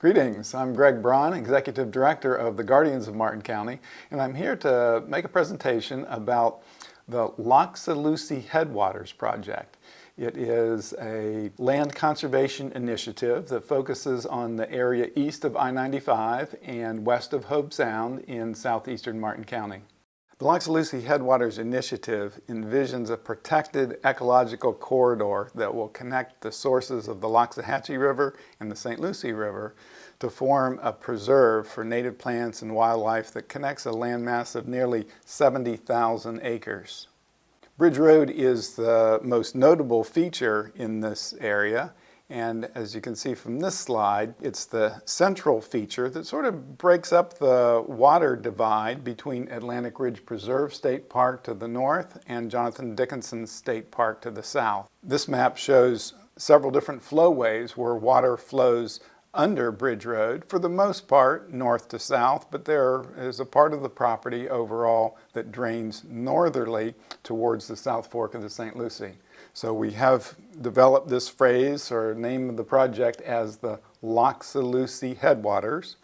Greetings, I'm Greg Braun, Executive Director of the Guardians of Martin County, and I'm here to make a presentation about the Loxa Lucie Headwaters project. It is a land conservation initiative that focuses on the area east of I-95 and west of Hobe Sound in southeastern Martin County. The Loxa Lucie Headwaters initiative envisions a protected ecological corridor that will connect the sources of the Loxahatchee River and the St. Lucie River to form a preserve for native plants and wildlife that connects a landmass of nearly 70,000 acres. Bridge Road is the most notable feature in this area, and as you can see from this slide, it's the central feature that sort of breaks up the water divide between Atlantic Ridge Preserve State Park to the north and Jonathan Dickinson State Park to the south. This map shows several different flowways where water flows under Bridge Road, for the most part north to south, but there is a part of the property overall that drains northerly towards the South Fork of the St. Lucie. So we have developed this phrase or name of the project as the Loxa Lucie Headwaters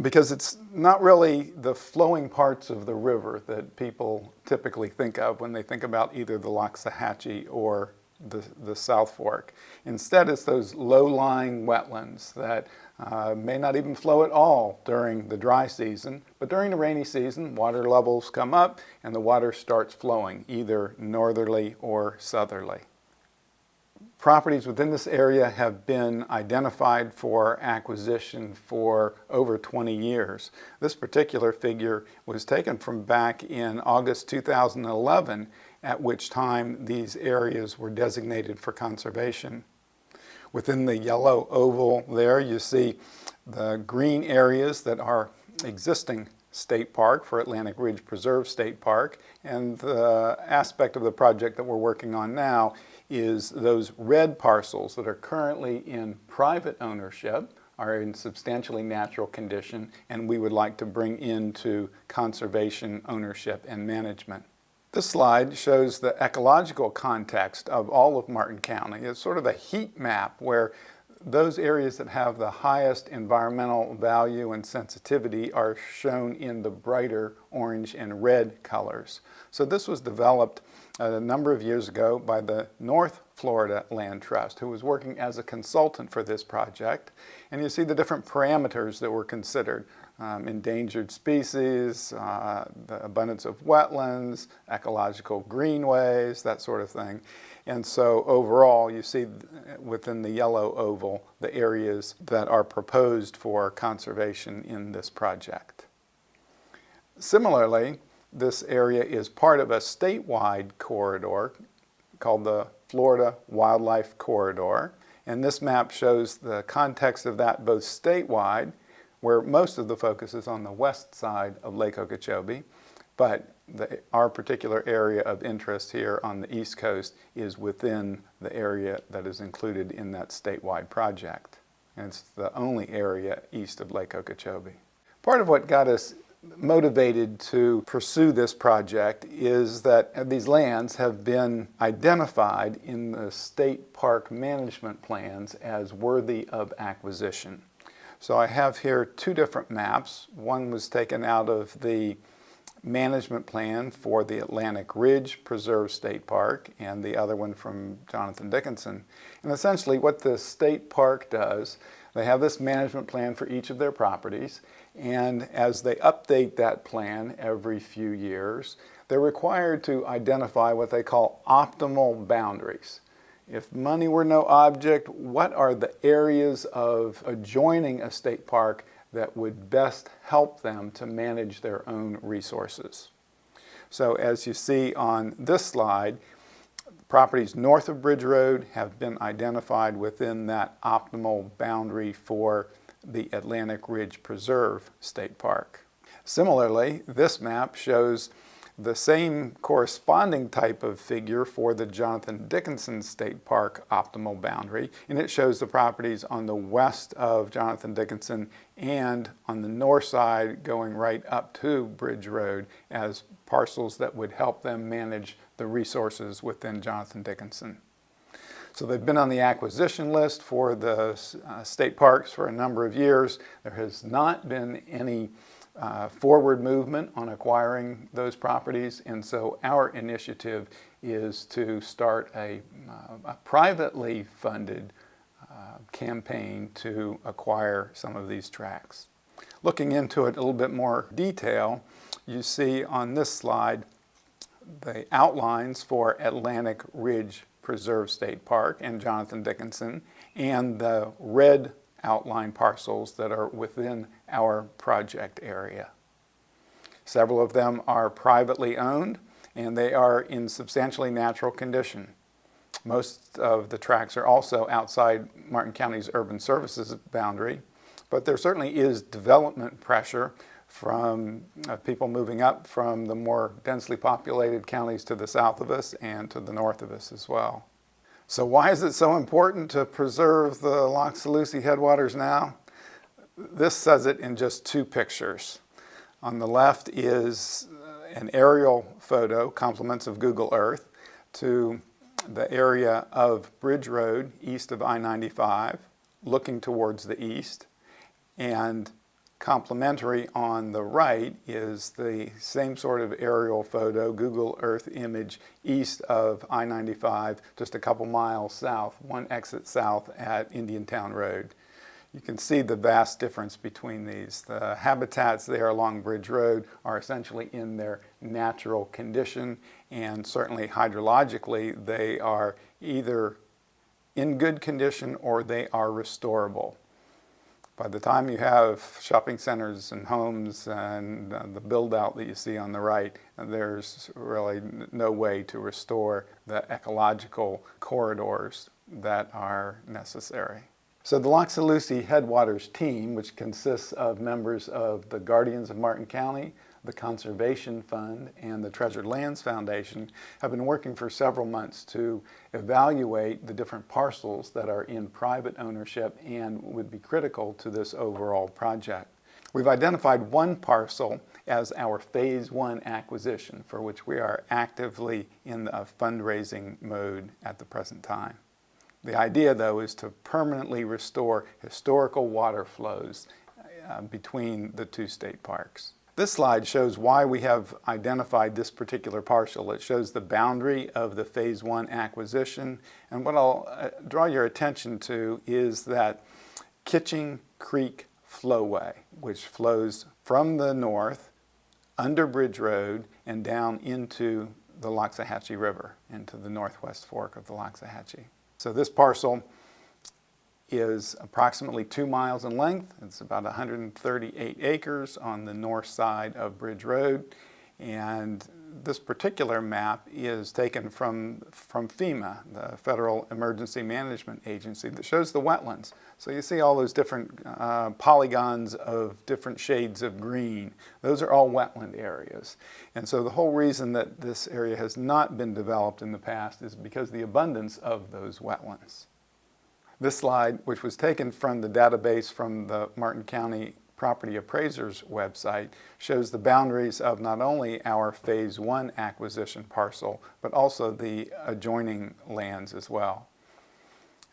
because it's not really the flowing parts of the river that people typically think of when they think about either the Loxahatchee or the South Fork. Instead, it's those low-lying wetlands that may not even flow at all during the dry season, but during the rainy season, water levels come up and the water starts flowing, either northerly or southerly. Properties within this area have been identified for acquisition for over 20 years. This particular figure was taken from back in August 2011, at which time these areas were designated for conservation. Within the yellow oval there, you see the green areas that are existing state park for Atlantic Ridge Preserve State Park, and the aspect of the project that we're working on now is those red parcels that are currently in private ownership, are in substantially natural condition, and we would like to bring into conservation ownership and management. This slide shows the ecological context of all of Martin County. It's sort of a heat map where those areas that have the highest environmental value and sensitivity are shown in the brighter orange and red colors. So this was developed a number of years ago by the North Florida Land Trust, who was working as a consultant for this project. And you see the different parameters that were considered. Endangered species, the abundance of wetlands, ecological greenways, that sort of thing. And so overall, you see within the yellow oval the areas that are proposed for conservation in this project. Similarly, this area is part of a statewide corridor called the Florida Wildlife Corridor. And this map shows the context of that both statewide, where most of the focus is on the west side of Lake Okeechobee, but our particular area of interest here on the east coast is within the area that is included in that statewide project. And it's the only area east of Lake Okeechobee. Part of what got us motivated to pursue this project is that these lands have been identified in the state park management plans as worthy of acquisition. So I have here two different maps. One was taken out of the management plan for the Atlantic Ridge Preserve State Park and the other one from Jonathan Dickinson. And essentially what the state park does, they have this management plan for each of their properties, and as they update that plan every few years, they're required to identify what they call optimal boundaries. If money were no object, what are the areas of adjoining a state park that would best help them to manage their own resources? So as you see on this slide, properties north of Bridge Road have been identified within that optimal boundary for the Atlantic Ridge Preserve State Park. Similarly, this map shows the same corresponding type of figure for the Jonathan Dickinson State Park optimal boundary, and it shows the properties on the west of Jonathan Dickinson and on the north side going right up to Bridge Road as parcels that would help them manage the resources within Jonathan Dickinson. So they've been on the acquisition list for the state parks for a number of years. There has not been any forward movement on acquiring those properties, and so our initiative is to start a privately funded campaign to acquire some of these tracts. Looking into it a little bit more detail, you see on this slide the outlines for Atlantic Ridge Preserve State Park and Jonathan Dickinson, and the red outline parcels that are within our project area. Several of them are privately owned, and they are in substantially natural condition. Most of the tracts are also outside Martin County's urban services boundary, but there certainly is development pressure from people moving up from the more densely populated counties to the south of us and to the north of us as well. So why is it so important to preserve the Loxa Lucie Headwaters now? This says it in just two pictures. On the left is an aerial photo, compliments of Google Earth, to the area of Bridge Road east of I-95, looking towards the east, and complementary on the right is the same sort of aerial photo, Google Earth image, east of I-95, just a couple miles south, one exit south at Indiantown Road. You can see the vast difference between these. The habitats there along Bridge Road are essentially in their natural condition, and certainly hydrologically they are either in good condition or they are restorable. By the time you have shopping centers and homes and the build out that you see on the right, there's really no way to restore the ecological corridors that are necessary. So the Loxa Lucie Headwaters team, which consists of members of the Guardians of Martin County, the Conservation Fund, and the Treasured Lands Foundation, have been working for several months to evaluate the different parcels that are in private ownership and would be critical to this overall project. We've identified one parcel as our Phase 1 acquisition, for which we are actively in the fundraising mode at the present time. The idea, though, is to permanently restore historical water flows between the two state parks. This slide shows why we have identified this particular parcel. It shows the boundary of the Phase 1 acquisition, and what I'll draw your attention to is that Kitching Creek flowway, which flows from the north under Bridge Road and down into the Loxahatchee River, into the northwest fork of the Loxahatchee. So this parcel is approximately 2 miles in length. It's about 138 acres on the north side of Bridge Road, and this particular map is taken from FEMA, the Federal Emergency Management Agency, that shows the wetlands. So you see all those different polygons of different shades of green. Those are all wetland areas. And so the whole reason that this area has not been developed in the past is because of the abundance of those wetlands. This slide, which was taken from the database from the Martin County Property Appraisers website, shows the boundaries of not only our Phase 1 acquisition parcel, but also the adjoining lands as well.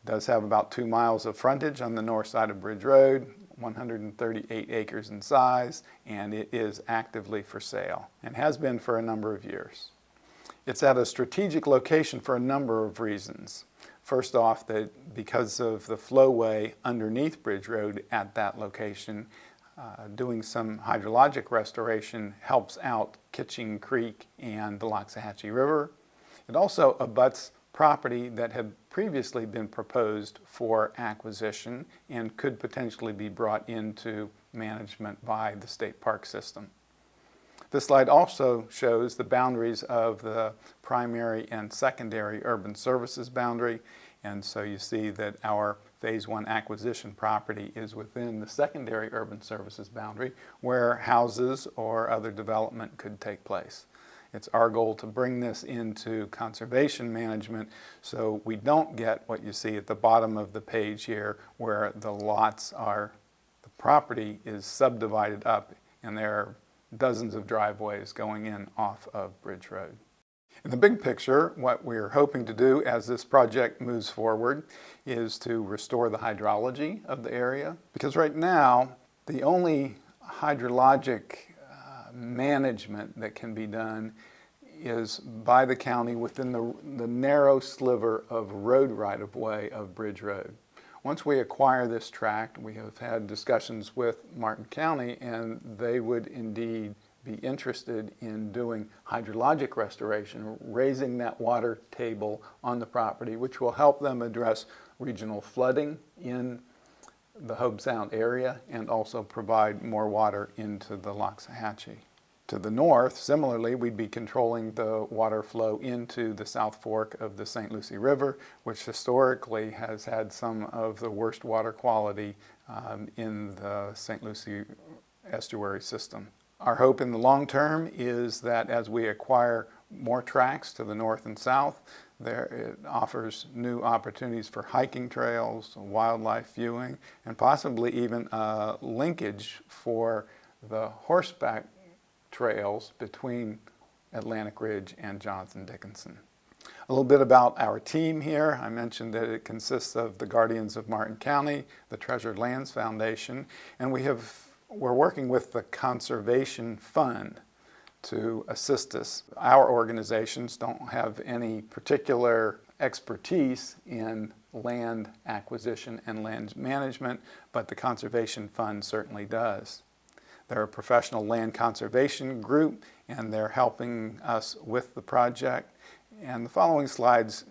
It does have about 2 miles of frontage on the north side of Bridge Road, 138 acres in size, and it is actively for sale and has been for a number of years. It's at a strategic location for a number of reasons. First off, that because of the flowway underneath Bridge Road at that location, doing some hydrologic restoration helps out Kitching Creek and the Loxahatchee River. It also abuts property that had previously been proposed for acquisition and could potentially be brought into management by the state park system. This slide also shows the boundaries of the primary and secondary urban services boundary, and so you see that our Phase 1 acquisition property is within the secondary urban services boundary where houses or other development could take place. It's our goal to bring this into conservation management so we don't get what you see at the bottom of the page here, where the property is subdivided up and there are dozens of driveways going in off of Bridge Road. In the big picture, what we're hoping to do as this project moves forward is to restore the hydrology of the area. Because right now, the only hydrologic management that can be done is by the county within the narrow sliver of road right-of-way of Bridge Road. Once we acquire this tract, we have had discussions with Martin County, and they would indeed be interested in doing hydrologic restoration, raising that water table on the property, which will help them address regional flooding in the Hobe Sound area and also provide more water into the Loxahatchee. To the north, similarly, we'd be controlling the water flow into the South Fork of the St. Lucie River, which historically has had some of the worst water quality in the St. Lucie estuary system. Our hope in the long term is that as we acquire more tracts to the north and south, it offers new opportunities for hiking trails, wildlife viewing, and possibly even a linkage for the horseback trails between Atlantic Ridge and Jonathan Dickinson. A little bit about our team here. I mentioned that it consists of the Guardians of Martin County, the Treasured Lands Foundation, and we're working with the Conservation Fund to assist us. Our organizations don't have any particular expertise in land acquisition and land management, but the Conservation Fund certainly does. They're a professional land conservation group, and they're helping us with the project. And the following slides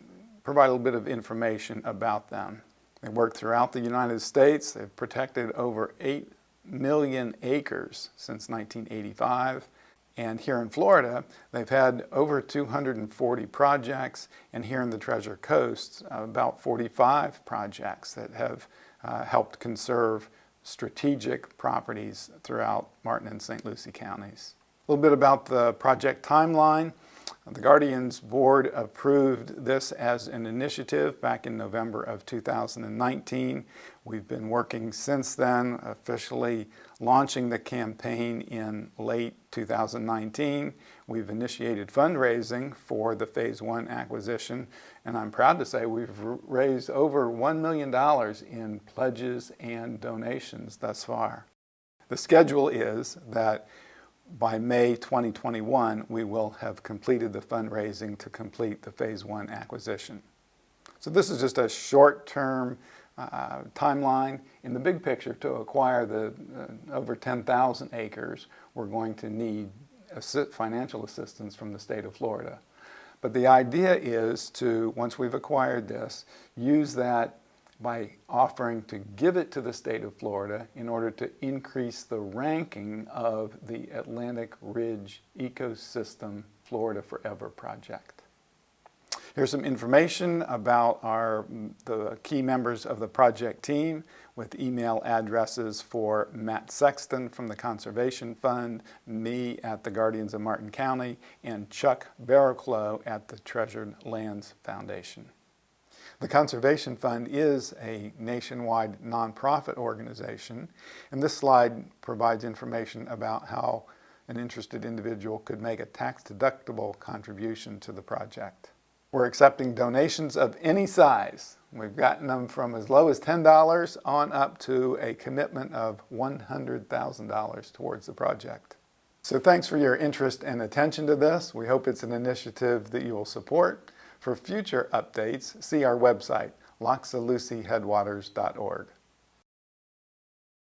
provide a little bit of information about them. They work throughout the United States. They've protected over 8 million acres since 1985. And here in Florida, they've had over 240 projects, and here in the Treasure Coast, about 45 projects that have helped conserve strategic properties throughout Martin and St. Lucie counties. A little bit about the project timeline. The Guardians Board approved this as an initiative back in November of 2019. We've been working since then, officially launching the campaign in late 2019. We've initiated fundraising for the Phase 1 acquisition, and I'm proud to say we've raised over $1 million in pledges and donations thus far. The schedule is that by May 2021, we will have completed the fundraising to complete the Phase 1 acquisition. So this is just a short-term timeline. In the big picture, to acquire the over 10,000 acres, we're going to need financial assistance from the state of Florida. But the idea is to, once we've acquired this, use that by offering to give it to the state of Florida in order to increase the ranking of the Atlantic Ridge Ecosystem Florida Forever project. Here's some information about the key members of the project team with email addresses for Matt Sexton from the Conservation Fund, me at the Guardians of Martin County, and Chuck Barraclough at the Treasured Lands Foundation. The Conservation Fund is a nationwide nonprofit organization, and this slide provides information about how an interested individual could make a tax-deductible contribution to the project. We're accepting donations of any size. We've gotten them from as low as $10 on up to a commitment of $100,000 towards the project. So thanks for your interest and attention to this. We hope it's an initiative that you will support. For future updates, see our website, LoxaLucieHeadwaters.org.